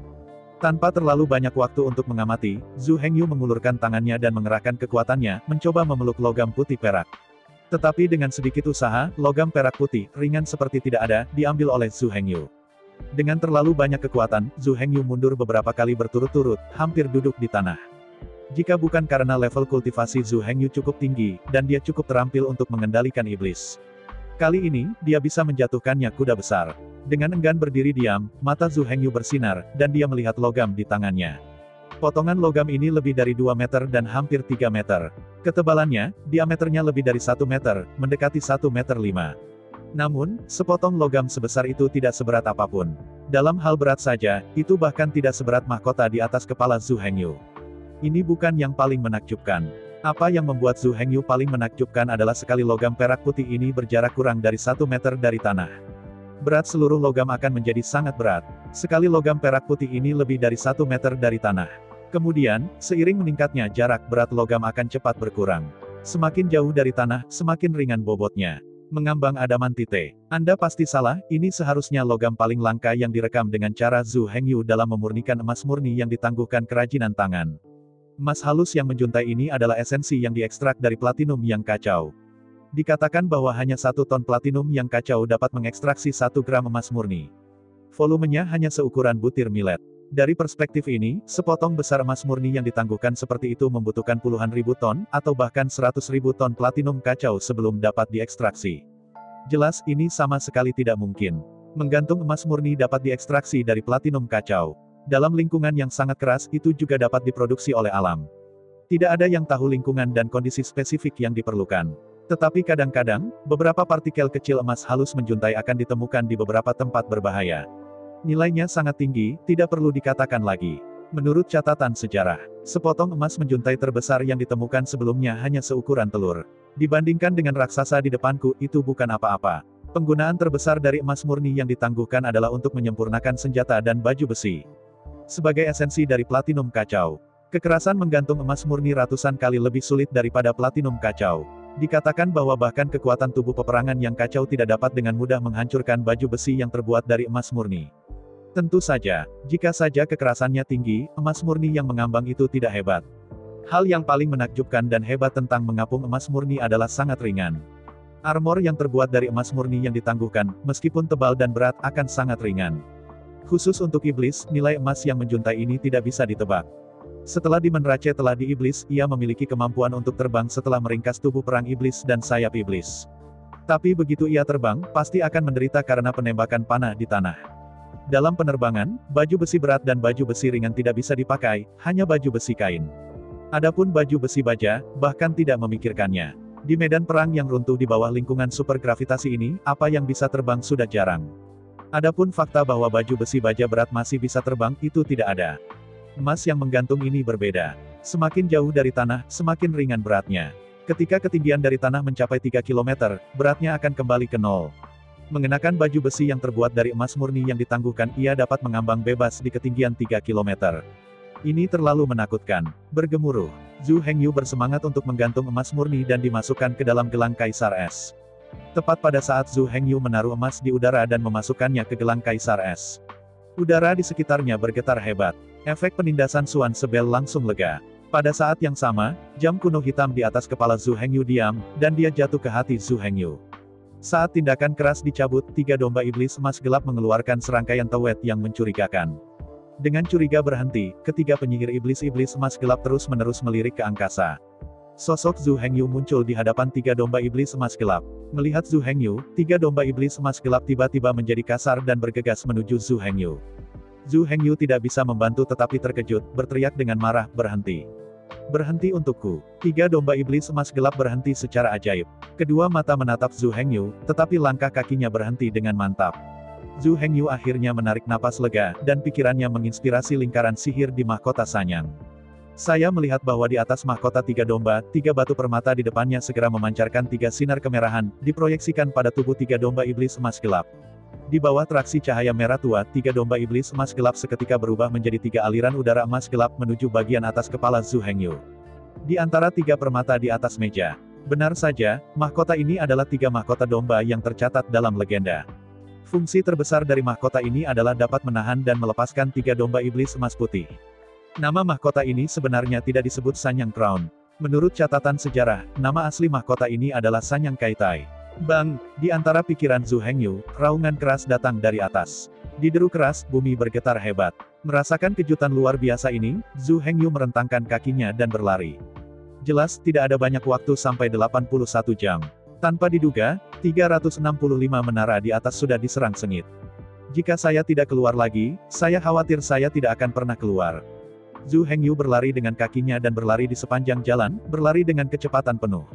Tanpa terlalu banyak waktu untuk mengamati, Zhu Hengyu mengulurkan tangannya dan mengerahkan kekuatannya, mencoba memeluk logam putih perak. Tetapi dengan sedikit usaha, logam perak putih, ringan seperti tidak ada, diambil oleh Zhu Hengyu. Dengan terlalu banyak kekuatan, Zhu Hengyu mundur beberapa kali berturut-turut, hampir duduk di tanah. Jika bukan karena level kultivasi Zhu Hengyu cukup tinggi, dan dia cukup terampil untuk mengendalikan iblis. Kali ini, dia bisa menjatuhkannya kuda besar. Dengan enggan berdiri diam, mata Zhu Hengyu bersinar, dan dia melihat logam di tangannya. Potongan logam ini lebih dari 2 meter dan hampir 3 meter. Ketebalannya, diameternya lebih dari 1 meter, mendekati 1 meter 5. Namun, sepotong logam sebesar itu tidak seberat apapun. Dalam hal berat saja, itu bahkan tidak seberat mahkota di atas kepala Zhu Hengyu. Ini bukan yang paling menakjubkan. Apa yang membuat Zhu Hengyu paling menakjubkan adalah sekali logam perak putih ini berjarak kurang dari 1 meter dari tanah. Berat seluruh logam akan menjadi sangat berat. Sekali logam perak putih ini lebih dari 1 meter dari tanah. Kemudian, seiring meningkatnya jarak, berat logam akan cepat berkurang. Semakin jauh dari tanah, semakin ringan bobotnya. Mengambang adamantite. Anda pasti salah, ini seharusnya logam paling langka yang direkam dengan cara Zhu Hengyu dalam memurnikan emas murni yang ditangguhkan kerajinan tangan. Emas halus yang menjuntai ini adalah esensi yang diekstrak dari platinum yang kacau. Dikatakan bahwa hanya 1 ton platinum yang kacau dapat mengekstraksi 1 gram emas murni. Volumenya hanya seukuran butir millet. Dari perspektif ini, sepotong besar emas murni yang ditangguhkan seperti itu membutuhkan puluhan ribu ton, atau bahkan 100.000 ton platinum kacau sebelum dapat diekstraksi. Jelas, ini sama sekali tidak mungkin. Menggantung emas murni dapat diekstraksi dari platinum kacau. Dalam lingkungan yang sangat keras, itu juga dapat diproduksi oleh alam. Tidak ada yang tahu lingkungan dan kondisi spesifik yang diperlukan. Tetapi kadang-kadang, beberapa partikel kecil emas halus menjuntai akan ditemukan di beberapa tempat berbahaya. Nilainya sangat tinggi, tidak perlu dikatakan lagi. Menurut catatan sejarah, sepotong emas menjuntai terbesar yang ditemukan sebelumnya hanya seukuran telur. Dibandingkan dengan raksasa di depanku, itu bukan apa-apa. Penggunaan terbesar dari emas murni yang ditangguhkan adalah untuk menyempurnakan senjata dan baju besi. Sebagai esensi dari platinum kacau, kekerasan menggantung emas murni ratusan kali lebih sulit daripada platinum kacau. Dikatakan bahwa bahkan kekuatan tubuh peperangan yang kacau tidak dapat dengan mudah menghancurkan baju besi yang terbuat dari emas murni. Tentu saja, jika saja kekerasannya tinggi, emas murni yang mengambang itu tidak hebat. Hal yang paling menakjubkan dan hebat tentang mengapung emas murni adalah sangat ringan. Armor yang terbuat dari emas murni yang ditangguhkan, meskipun tebal dan berat, akan sangat ringan. Khusus untuk iblis, nilai emas yang menjuntai ini tidak bisa ditebak. Setelah dimenrace telah di iblis, ia memiliki kemampuan untuk terbang setelah meringkas tubuh perang iblis dan sayap iblis. Tapi begitu ia terbang, pasti akan menderita karena penembakan panah di tanah. Dalam penerbangan, baju besi berat dan baju besi ringan tidak bisa dipakai, hanya baju besi kain. Adapun baju besi baja, bahkan tidak memikirkannya. Di medan perang yang runtuh di bawah lingkungan supergravitasi ini, apa yang bisa terbang sudah jarang. Adapun fakta bahwa baju besi baja berat masih bisa terbang, itu tidak ada. Emas yang menggantung ini berbeda. Semakin jauh dari tanah, semakin ringan beratnya. Ketika ketinggian dari tanah mencapai 3 km, beratnya akan kembali ke nol. Mengenakan baju besi yang terbuat dari emas murni yang ditangguhkan, ia dapat mengambang bebas di ketinggian 3 km. Ini terlalu menakutkan. Bergemuruh, Zhu Hengyu bersemangat untuk menggantung emas murni dan dimasukkan ke dalam gelang Kaisar Es. Tepat pada saat Zhu Hengyu menaruh emas di udara dan memasukkannya ke gelang Kaisar Es, udara di sekitarnya bergetar hebat. Efek penindasan Suan Sebel langsung lega. Pada saat yang sama, jam kuno hitam di atas kepala Zhu Hengyu diam, dan dia jatuh ke hati Zhu Hengyu. Saat tindakan keras dicabut, 3 domba iblis emas gelap mengeluarkan serangkaian tewet yang mencurigakan. Dengan curiga berhenti, ketiga penyihir iblis-iblis emas gelap terus-menerus melirik ke angkasa. Sosok Zhu Hengyu muncul di hadapan 3 domba iblis emas gelap. Melihat Zhu Hengyu, 3 domba iblis emas gelap tiba-tiba menjadi kasar dan bergegas menuju Zhu Hengyu. Zhu Hengyu tidak bisa membantu tetapi terkejut, berteriak dengan marah, "Berhenti! Berhenti untukku!" 3 domba iblis emas gelap berhenti secara ajaib. Kedua mata menatap Zhu Hengyu, tetapi langkah kakinya berhenti dengan mantap. Zhu Hengyu akhirnya menarik napas lega, dan pikirannya menginspirasi lingkaran sihir di mahkota Sanyang. Saya melihat bahwa di atas mahkota 3 domba, 3 batu permata di depannya segera memancarkan 3 sinar kemerahan, diproyeksikan pada tubuh 3 domba iblis emas gelap. Di bawah traksi cahaya merah tua, 3 domba iblis emas gelap seketika berubah menjadi 3 aliran udara emas gelap menuju bagian atas kepala Zhu Hengyu. Di antara 3 permata di atas meja. Benar saja, mahkota ini adalah 3 mahkota domba yang tercatat dalam legenda. Fungsi terbesar dari mahkota ini adalah dapat menahan dan melepaskan 3 domba iblis emas putih. Nama mahkota ini sebenarnya tidak disebut Sanyang Crown. Menurut catatan sejarah, nama asli mahkota ini adalah Sanyang Kaitai. Bang! Di antara pikiran Zhu Hengyu, raungan keras datang dari atas. Di deru keras, bumi bergetar hebat. Merasakan kejutan luar biasa ini, Zhu Hengyu merentangkan kakinya dan berlari. Jelas, tidak ada banyak waktu sampai 81 jam. Tanpa diduga, 365 menara di atas sudah diserang sengit. Jika saya tidak keluar lagi, saya khawatir saya tidak akan pernah keluar. Zhu Hengyu berlari dengan kakinya dan berlari di sepanjang jalan, berlari dengan kecepatan penuh.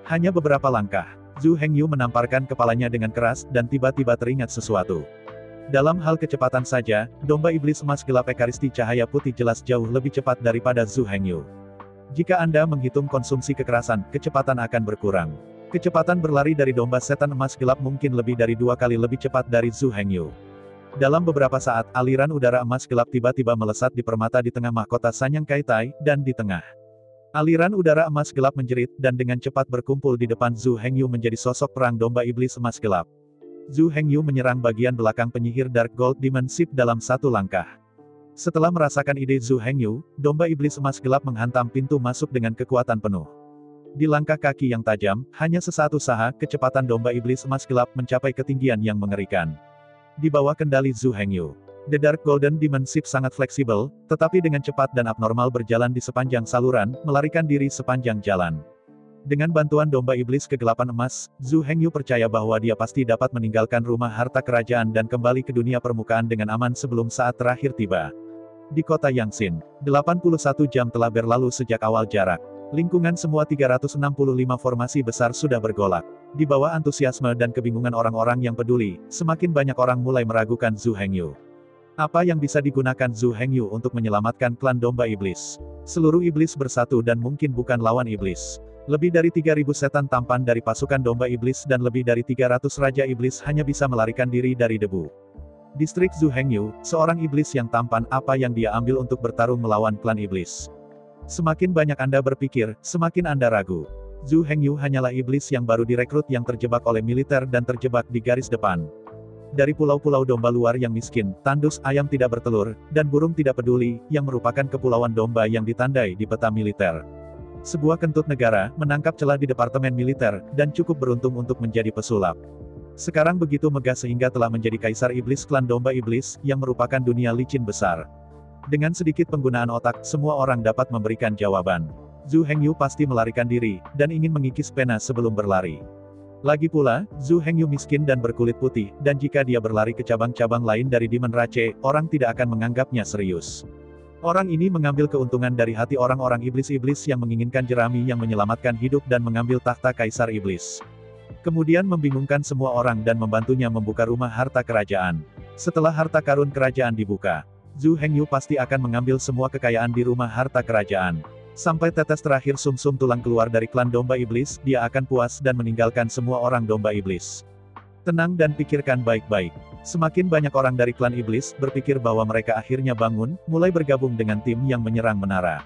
Hanya beberapa langkah, Zhu Hengyu menamparkan kepalanya dengan keras, dan tiba-tiba teringat sesuatu. Dalam hal kecepatan saja, domba iblis emas gelap ekaristi cahaya putih jelas jauh lebih cepat daripada Zhu Hengyu. Jika Anda menghitung konsumsi kekerasan, kecepatan akan berkurang. Kecepatan berlari dari domba setan emas gelap mungkin lebih dari 2 kali lebih cepat dari Zhu Hengyu. Dalam beberapa saat, aliran udara emas gelap tiba-tiba melesat di permata di tengah mahkota Sanyang Kaitai, dan di tengah. Aliran udara emas gelap menjerit, dan dengan cepat berkumpul di depan Zhu Hengyu menjadi sosok perang domba iblis emas gelap. Zhu Hengyu menyerang bagian belakang penyihir Dark Gold Demon Ship dalam 1 langkah. Setelah merasakan ide Zhu Hengyu, domba iblis emas gelap menghantam pintu masuk dengan kekuatan penuh. Di langkah kaki yang tajam, hanya sesaat usaha, kecepatan domba iblis emas gelap mencapai ketinggian yang mengerikan. Di bawah kendali Zhu Hengyu, The Dark Golden Demon Ship sangat fleksibel, tetapi dengan cepat dan abnormal berjalan di sepanjang saluran, melarikan diri sepanjang jalan. Dengan bantuan domba iblis kegelapan emas, Zhu Hengyu percaya bahwa dia pasti dapat meninggalkan rumah harta kerajaan dan kembali ke dunia permukaan dengan aman sebelum saat terakhir tiba. Di kota Yangxin, 81 jam telah berlalu sejak awal jarak. Lingkungan semua 365 formasi besar sudah bergolak. Di bawah antusiasme dan kebingungan orang-orang yang peduli, semakin banyak orang mulai meragukan Zhu Hengyu. Apa yang bisa digunakan Zhu Hengyu untuk menyelamatkan klan domba iblis? Seluruh iblis bersatu dan mungkin bukan lawan iblis. Lebih dari 3.000 setan tampan dari pasukan domba iblis dan lebih dari 300 raja iblis hanya bisa melarikan diri dari debu. Distrik Zhu Hengyu, seorang iblis yang tampan, apa yang dia ambil untuk bertarung melawan klan iblis? Semakin banyak Anda berpikir, semakin Anda ragu. Zhu Hengyu hanyalah iblis yang baru direkrut yang terjebak oleh militer dan terjebak di garis depan. Dari pulau-pulau domba luar yang miskin, tandus, ayam tidak bertelur, dan burung tidak peduli, yang merupakan kepulauan domba yang ditandai di peta militer. Sebuah kentut negara, menangkap celah di departemen militer, dan cukup beruntung untuk menjadi pesulap. Sekarang begitu megah sehingga telah menjadi kaisar iblis klan domba iblis, yang merupakan dunia licin besar. Dengan sedikit penggunaan otak, semua orang dapat memberikan jawaban. Zhu Hengyu pasti melarikan diri, dan ingin mengikis pena sebelum berlari. Lagi pula, Zhu Hengyu miskin dan berkulit putih, dan jika dia berlari ke cabang-cabang lain dari Demon Rache, orang tidak akan menganggapnya serius. Orang ini mengambil keuntungan dari hati orang-orang iblis-iblis yang menginginkan jerami yang menyelamatkan hidup dan mengambil tahta kaisar iblis. Kemudian membingungkan semua orang dan membantunya membuka rumah harta kerajaan. Setelah harta karun kerajaan dibuka, Zhu Hengyu pasti akan mengambil semua kekayaan di rumah harta kerajaan. Sampai tetes terakhir sumsum tulang keluar dari klan domba iblis, dia akan puas dan meninggalkan semua orang domba iblis. Tenang dan pikirkan baik-baik. Semakin banyak orang dari klan iblis berpikir bahwa mereka akhirnya bangun, mulai bergabung dengan tim yang menyerang menara.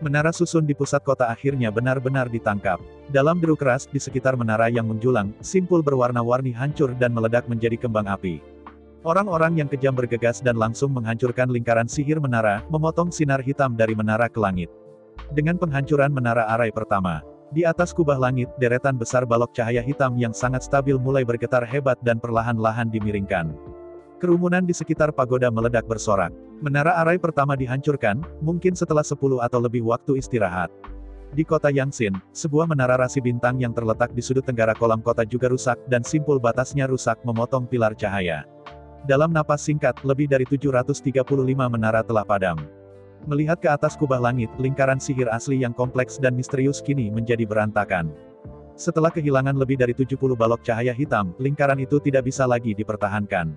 Menara susun di pusat kota akhirnya benar-benar ditangkap. Dalam deru keras di sekitar menara yang menjulang, simpul berwarna-warni hancur dan meledak menjadi kembang api. Orang-orang yang kejam bergegas dan langsung menghancurkan lingkaran sihir menara, memotong sinar hitam dari menara ke langit. Dengan penghancuran menara arai pertama, di atas kubah langit, deretan besar balok cahaya hitam yang sangat stabil mulai bergetar hebat dan perlahan-lahan dimiringkan. Kerumunan di sekitar pagoda meledak bersorak. Menara arai pertama dihancurkan, mungkin setelah 10 atau lebih waktu istirahat. Di kota Yangxin, sebuah menara rasi bintang yang terletak di sudut tenggara kolam kota juga rusak, dan simpul batasnya rusak memotong pilar cahaya. Dalam napas singkat, lebih dari 735 menara telah padam. Melihat ke atas kubah langit, lingkaran sihir asli yang kompleks dan misterius kini menjadi berantakan. Setelah kehilangan lebih dari 70 balok cahaya hitam, lingkaran itu tidak bisa lagi dipertahankan.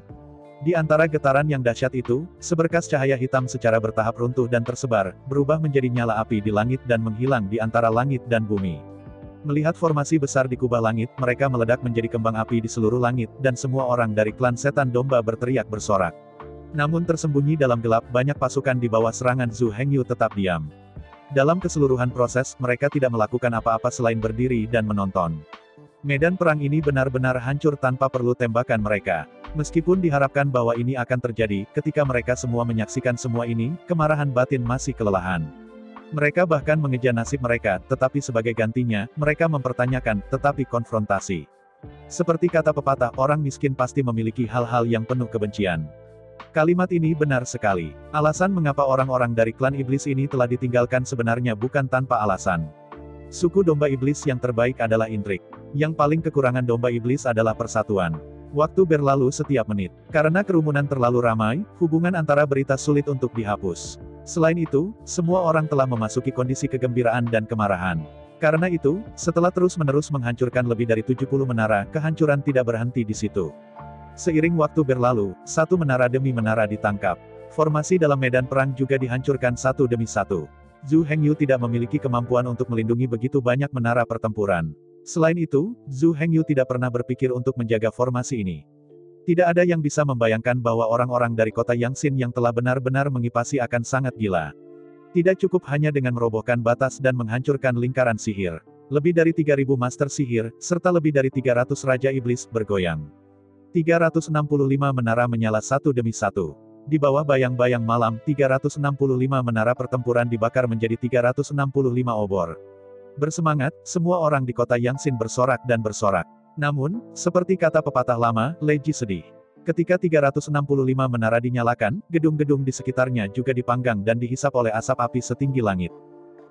Di antara getaran yang dahsyat itu, seberkas cahaya hitam secara bertahap runtuh dan tersebar, berubah menjadi nyala api di langit dan menghilang di antara langit dan bumi. Melihat formasi besar di kubah langit, mereka meledak menjadi kembang api di seluruh langit, dan semua orang dari klan setan domba berteriak bersorak. Namun tersembunyi dalam gelap, banyak pasukan di bawah serangan Zhu Hengyu tetap diam. Dalam keseluruhan proses, mereka tidak melakukan apa-apa selain berdiri dan menonton. Medan perang ini benar-benar hancur tanpa perlu tembakan mereka. Meskipun diharapkan bahwa ini akan terjadi, ketika mereka semua menyaksikan semua ini, kemarahan batin masih kelelahan. Mereka bahkan mengejar nasib mereka, tetapi sebagai gantinya, mereka mempertanyakan, tetapi konfrontasi. Seperti kata pepatah, orang miskin pasti memiliki hal-hal yang penuh kebencian. Kalimat ini benar sekali. Alasan mengapa orang-orang dari klan iblis ini telah ditinggalkan sebenarnya bukan tanpa alasan. Suku domba iblis yang terbaik adalah intrik. Yang paling kekurangan domba iblis adalah persatuan. Waktu berlalu setiap menit. Karena kerumunan terlalu ramai, hubungan antara berita sulit untuk dihapus. Selain itu, semua orang telah memasuki kondisi kegembiraan dan kemarahan. Karena itu, setelah terus-menerus menghancurkan lebih dari 70 menara, kehancuran tidak berhenti di situ. Seiring waktu berlalu, satu menara demi menara ditangkap. Formasi dalam medan perang juga dihancurkan satu demi satu. Zhu Hengyu tidak memiliki kemampuan untuk melindungi begitu banyak menara pertempuran. Selain itu, Zhu Hengyu tidak pernah berpikir untuk menjaga formasi ini. Tidak ada yang bisa membayangkan bahwa orang-orang dari kota Yangxin yang telah benar-benar mengipasi akan sangat gila. Tidak cukup hanya dengan merobohkan batas dan menghancurkan lingkaran sihir. Lebih dari 3.000 master sihir, serta lebih dari 300 raja iblis, bergoyang. 365 menara menyala satu demi satu. Di bawah bayang-bayang malam, 365 menara pertempuran dibakar menjadi 365 obor. Bersemangat, semua orang di kota Yangxin bersorak dan bersorak. Namun, seperti kata pepatah lama, Lei Ji sedih. Ketika 365 menara dinyalakan, gedung-gedung di sekitarnya juga dipanggang dan dihisap oleh asap api setinggi langit.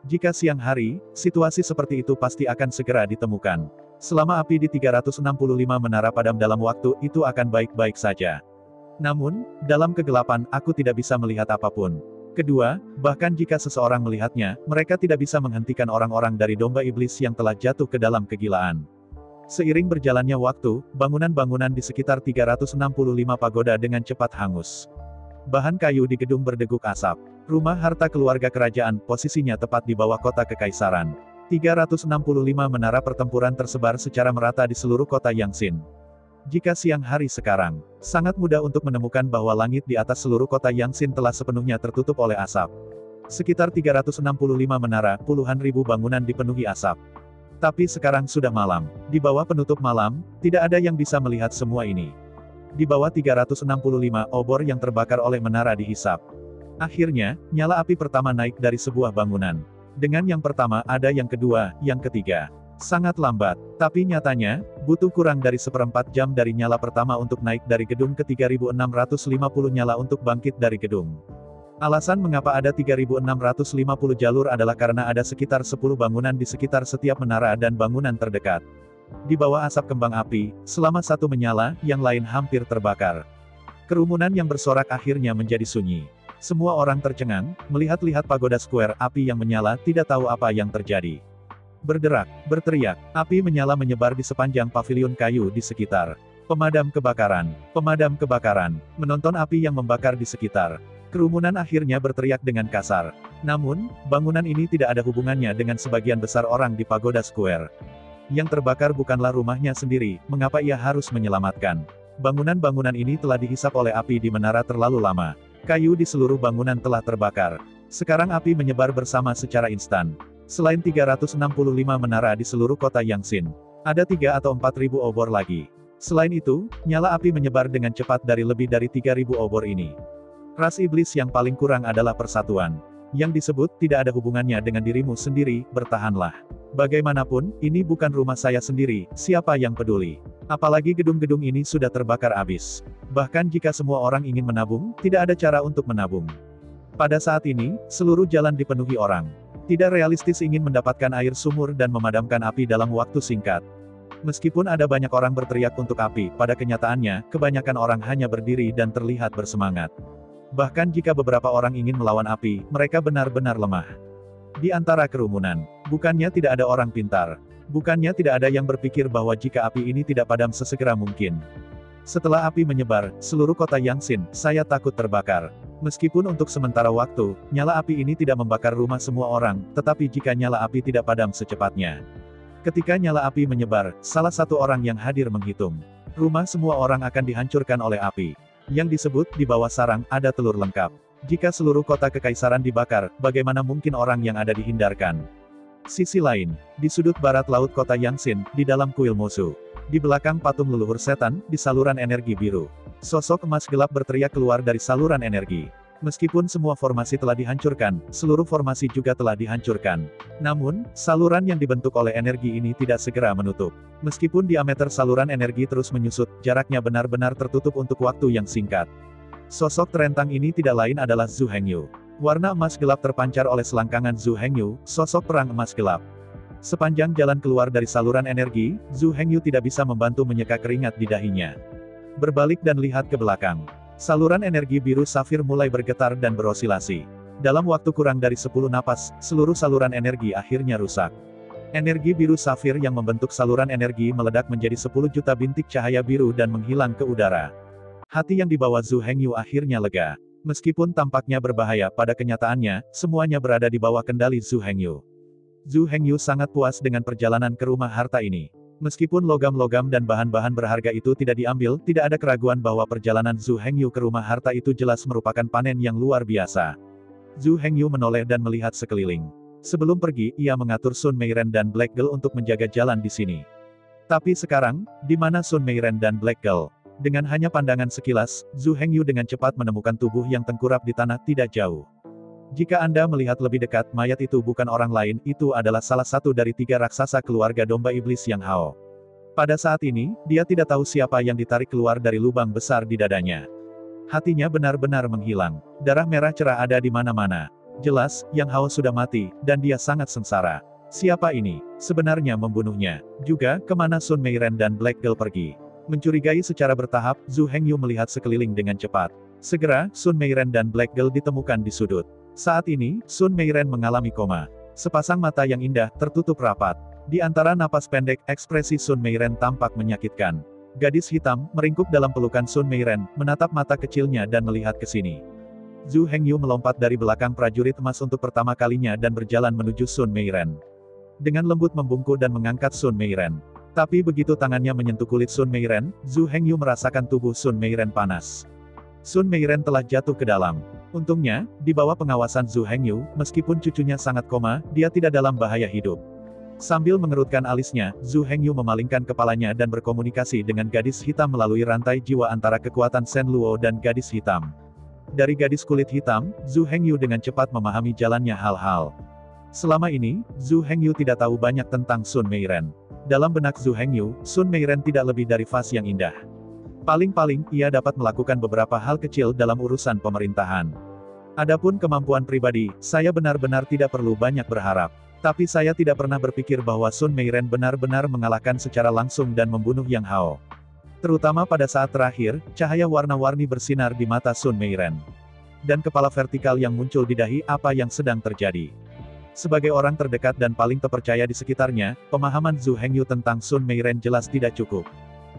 Jika siang hari, situasi seperti itu pasti akan segera ditemukan. Selama api di 365 menara padam dalam waktu itu akan baik-baik saja. Namun, dalam kegelapan, aku tidak bisa melihat apapun. Kedua, bahkan jika seseorang melihatnya, mereka tidak bisa menghentikan orang-orang dari domba iblis yang telah jatuh ke dalam kegilaan. Seiring berjalannya waktu, bangunan-bangunan di sekitar 365 pagoda dengan cepat hangus. Bahan kayu di gedung berdeguk asap. Rumah harta keluarga kerajaan, posisinya tepat di bawah kota kekaisaran. 365 menara pertempuran tersebar secara merata di seluruh kota Yangtze. Jika siang hari sekarang, sangat mudah untuk menemukan bahwa langit di atas seluruh kota Yangtze telah sepenuhnya tertutup oleh asap. Sekitar 365 menara, puluhan ribu bangunan dipenuhi asap. Tapi sekarang sudah malam. Di bawah penutup malam, tidak ada yang bisa melihat semua ini. Di bawah 365 obor yang terbakar oleh menara dihisap. Akhirnya, nyala api pertama naik dari sebuah bangunan. Dengan yang pertama ada yang kedua, yang ketiga. Sangat lambat, tapi nyatanya, butuh kurang dari seperempat jam dari nyala pertama untuk naik dari gedung ke 3650 nyala untuk bangkit dari gedung. Alasan mengapa ada 3650 jalur adalah karena ada sekitar 10 bangunan di sekitar setiap menara dan bangunan terdekat. Di bawah asap kembang api, selama satu menyala, yang lain hampir terbakar. Kerumunan yang bersorak akhirnya menjadi sunyi. Semua orang tercengang, melihat-lihat pagoda square api yang menyala, tidak tahu apa yang terjadi. Berderak, berteriak, api menyala menyebar di sepanjang pavilion kayu di sekitar. Pemadam kebakaran, menonton api yang membakar di sekitar. Kerumunan akhirnya berteriak dengan kasar. Namun, bangunan ini tidak ada hubungannya dengan sebagian besar orang di Pagoda Square. Yang terbakar bukanlah rumahnya sendiri, mengapa ia harus menyelamatkan? Bangunan-bangunan ini telah dihisap oleh api di menara terlalu lama. Kayu di seluruh bangunan telah terbakar. Sekarang api menyebar bersama secara instan. Selain 365 menara di seluruh kota Yangtze, ada 3 atau 4 ribu obor lagi. Selain itu, nyala api menyebar dengan cepat dari lebih dari 3.000 obor ini. Ras iblis yang paling kurang adalah persatuan. Yang disebut tidak ada hubungannya dengan dirimu sendiri, bertahanlah. Bagaimanapun, ini bukan rumah saya sendiri, siapa yang peduli? Apalagi gedung-gedung ini sudah terbakar habis. Bahkan jika semua orang ingin menabung, tidak ada cara untuk menabung. Pada saat ini, seluruh jalan dipenuhi orang. Tidak realistis ingin mendapatkan air sumur dan memadamkan api dalam waktu singkat. Meskipun ada banyak orang berteriak untuk api, pada kenyataannya, kebanyakan orang hanya berdiri dan terlihat bersemangat. Bahkan jika beberapa orang ingin melawan api, mereka benar-benar lemah. Di antara kerumunan, bukannya tidak ada orang pintar. Bukannya tidak ada yang berpikir bahwa jika api ini tidak padam sesegera mungkin. Setelah api menyebar, seluruh kota Yangtze, saya takut terbakar. Meskipun untuk sementara waktu, nyala api ini tidak membakar rumah semua orang, tetapi jika nyala api tidak padam secepatnya. Ketika nyala api menyebar, salah satu orang yang hadir menghitung. Rumah semua orang akan dihancurkan oleh api. Yang disebut, di bawah sarang, ada telur lengkap. Jika seluruh kota kekaisaran dibakar, bagaimana mungkin orang yang ada dihindarkan? Sisi lain, di sudut barat laut kota Yangtze, di dalam kuil musuh. Di belakang patung leluhur setan, di saluran energi biru. Sosok emas gelap berteriak keluar dari saluran energi. Meskipun semua formasi telah dihancurkan, seluruh formasi juga telah dihancurkan. Namun, saluran yang dibentuk oleh energi ini tidak segera menutup. Meskipun diameter saluran energi terus menyusut, jaraknya benar-benar tertutup untuk waktu yang singkat. Sosok terentang ini tidak lain adalah Zhu Hengyu. Warna emas gelap terpancar oleh selangkangan Zhu Hengyu, sosok perang emas gelap. Sepanjang jalan keluar dari saluran energi, Zhu Hengyu tidak bisa membantu menyeka keringat di dahinya. Berbalik dan lihat ke belakang. Saluran energi biru safir mulai bergetar dan berosilasi. Dalam waktu kurang dari 10 napas, seluruh saluran energi akhirnya rusak. Energi biru safir yang membentuk saluran energi meledak menjadi 10 juta bintik cahaya biru dan menghilang ke udara. Hati yang dibawa Zhu Hengyu akhirnya lega. Meskipun tampaknya berbahaya, pada kenyataannya, semuanya berada di bawah kendali Zhu Hengyu. Zhu Hengyu sangat puas dengan perjalanan ke rumah harta ini. Meskipun logam-logam dan bahan-bahan berharga itu tidak diambil, tidak ada keraguan bahwa perjalanan Zhu Hengyu ke rumah harta itu jelas merupakan panen yang luar biasa. Zhu Hengyu menoleh dan melihat sekeliling. Sebelum pergi, ia mengatur Sun Meiren dan Black Girl untuk menjaga jalan di sini. Tapi sekarang, di mana Sun Meiren dan Black Girl? Dengan hanya pandangan sekilas, Zhu Hengyu dengan cepat menemukan tubuh yang tengkurap di tanah tidak jauh. Jika Anda melihat lebih dekat, mayat itu bukan orang lain, itu adalah salah satu dari 3 raksasa keluarga domba iblis Yang Hao. Pada saat ini, dia tidak tahu siapa yang ditarik keluar dari lubang besar di dadanya. Hatinya benar-benar menghilang. Darah merah cerah ada di mana-mana. Jelas, Yang Hao sudah mati, dan dia sangat sengsara. Siapa ini? Sebenarnya membunuhnya. Juga, kemana Sun Meiren dan Black Girl pergi? Mencurigai secara bertahap, Zhu Hengyu melihat sekeliling dengan cepat. Segera, Sun Meiren dan Black Girl ditemukan di sudut. Saat ini, Sun Meiren mengalami koma. Sepasang mata yang indah, tertutup rapat. Di antara napas pendek, ekspresi Sun Meiren tampak menyakitkan. Gadis hitam, meringkuk dalam pelukan Sun Meiren, menatap mata kecilnya dan melihat ke sini. Zhu Hengyu melompat dari belakang prajurit emas untuk pertama kalinya dan berjalan menuju Sun Meiren. Dengan lembut membungkuk dan mengangkat Sun Meiren. Tapi begitu tangannya menyentuh kulit Sun Meiren, Zhu Hengyu merasakan tubuh Sun Meiren panas. Sun Meiren telah jatuh ke dalam. Untungnya, di bawah pengawasan Zhu Hengyu, meskipun cucunya sangat koma, dia tidak dalam bahaya hidup. Sambil mengerutkan alisnya, Zhu Hengyu memalingkan kepalanya dan berkomunikasi dengan gadis hitam melalui rantai jiwa antara kekuatan Shen Luo dan gadis hitam. Dari gadis kulit hitam, Zhu Hengyu dengan cepat memahami jalannya hal-hal. Selama ini, Zhu Hengyu tidak tahu banyak tentang Sun Meiren. Dalam benak Zhu Hengyu, Sun Meiren tidak lebih dari vas yang indah. Paling-paling, ia dapat melakukan beberapa hal kecil dalam urusan pemerintahan. Adapun kemampuan pribadi, saya benar-benar tidak perlu banyak berharap. Tapi saya tidak pernah berpikir bahwa Sun Meiren benar-benar mengalahkan secara langsung dan membunuh Yang Hao. Terutama pada saat terakhir, cahaya warna-warni bersinar di mata Sun Meiren. Dan kepala vertikal yang muncul di dahi, apa yang sedang terjadi. Sebagai orang terdekat dan paling terpercaya di sekitarnya, pemahaman Zhu Hengyu tentang Sun Meiren jelas tidak cukup.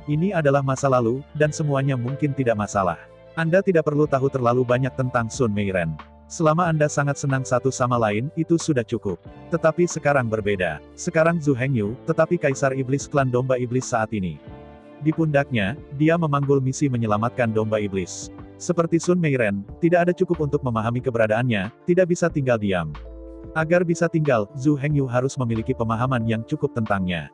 Ini adalah masa lalu, dan semuanya mungkin tidak masalah. Anda tidak perlu tahu terlalu banyak tentang Sun Meiren. Selama Anda sangat senang satu sama lain, itu sudah cukup. Tetapi sekarang berbeda. Sekarang Zhu Hengyu, tetapi Kaisar Iblis klan Domba Iblis saat ini. Di pundaknya, dia memanggul misi menyelamatkan Domba Iblis. Seperti Sun Meiren, tidak ada cukup untuk memahami keberadaannya, tidak bisa tinggal diam. Agar bisa tinggal, Zhu Hengyu harus memiliki pemahaman yang cukup tentangnya.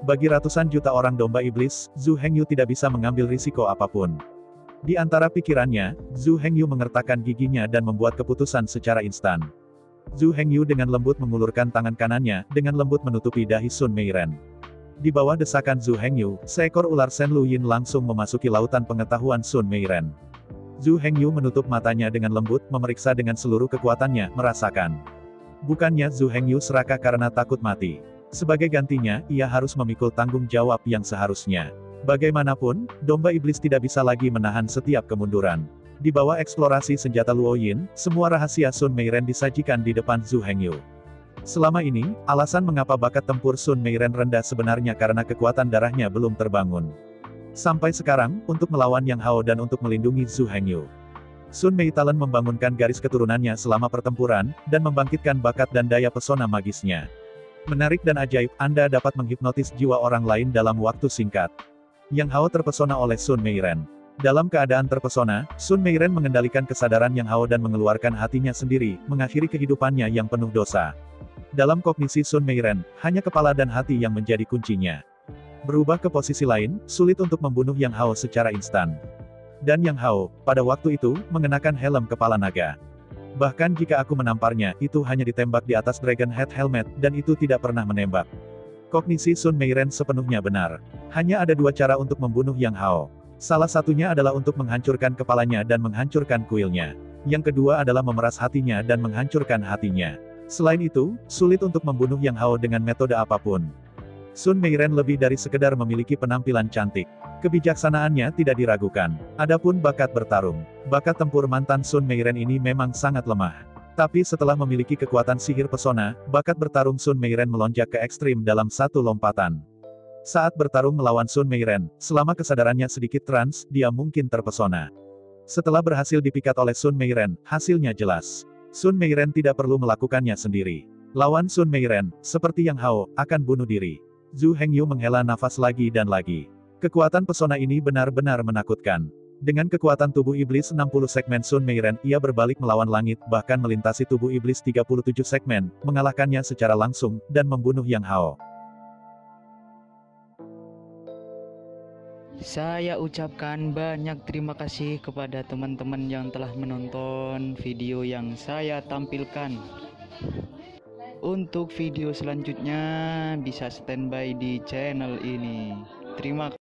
Bagi ratusan juta orang Domba Iblis, Zhu Hengyu tidak bisa mengambil risiko apapun. Di antara pikirannya, Zhu Hengyu mengertakkan giginya dan membuat keputusan secara instan. Zhu Hengyu dengan lembut mengulurkan tangan kanannya, dengan lembut menutupi dahi Sun Meiren. Di bawah desakan Zhu Hengyu, seekor ular Shen Luyin langsung memasuki lautan pengetahuan Sun Meiren. Zhu Hengyu menutup matanya dengan lembut, memeriksa dengan seluruh kekuatannya, merasakan. Bukannya Zhu Hengyu serakah karena takut mati. Sebagai gantinya, ia harus memikul tanggung jawab yang seharusnya. Bagaimanapun, Domba Iblis tidak bisa lagi menahan setiap kemunduran. Di bawah eksplorasi senjata Luo Yin, semua rahasia Sun Meiren disajikan di depan Zhu Hengyu. Selama ini, alasan mengapa bakat tempur Sun Meiren rendah sebenarnya karena kekuatan darahnya belum terbangun. Sampai sekarang, untuk melawan Yang Hao dan untuk melindungi Zhu Hengyu. Sun Meitalen membangunkan garis keturunannya selama pertempuran, dan membangkitkan bakat dan daya pesona magisnya. Menarik dan ajaib, Anda dapat menghipnotis jiwa orang lain dalam waktu singkat. Yang Hao terpesona oleh Sun Meiren. Dalam keadaan terpesona, Sun Meiren mengendalikan kesadaran Yang Hao dan mengeluarkan hatinya sendiri, mengakhiri kehidupannya yang penuh dosa. Dalam kognisi Sun Meiren, hanya kepala dan hati yang menjadi kuncinya. Berubah ke posisi lain, sulit untuk membunuh Yang Hao secara instan. Dan Yang Hao, pada waktu itu, mengenakan helm kepala naga. Bahkan jika aku menamparnya, itu hanya ditembak di atas Dragon Head Helmet, dan itu tidak pernah menembak. Kognisi Sun Meiren sepenuhnya benar. Hanya ada dua cara untuk membunuh Yang Hao. Salah satunya adalah untuk menghancurkan kepalanya dan menghancurkan kuilnya. Yang kedua adalah memeras hatinya dan menghancurkan hatinya. Selain itu, sulit untuk membunuh Yang Hao dengan metode apapun. Sun Meiren lebih dari sekedar memiliki penampilan cantik. Kebijaksanaannya tidak diragukan. Adapun bakat bertarung. Bakat tempur mantan Sun Meiren ini memang sangat lemah. Tapi setelah memiliki kekuatan sihir pesona, bakat bertarung Sun Meiren melonjak ke ekstrim dalam satu lompatan. Saat bertarung melawan Sun Meiren, selama kesadarannya sedikit trans, dia mungkin terpesona. Setelah berhasil dipikat oleh Sun Meiren, hasilnya jelas. Sun Meiren tidak perlu melakukannya sendiri. Lawan Sun Meiren, seperti Yang Hao, akan bunuh diri. Zhu Hengyu menghela nafas lagi dan lagi. Kekuatan pesona ini benar-benar menakutkan. Dengan kekuatan tubuh iblis 60 segmen Sun Meiren, ia berbalik melawan langit, bahkan melintasi tubuh iblis 37 segmen, mengalahkannya secara langsung, dan membunuh Yang Hao. Saya ucapkan banyak terima kasih kepada teman-teman yang telah menonton video yang saya tampilkan. Untuk video selanjutnya bisa standby di channel ini. Terima kasih.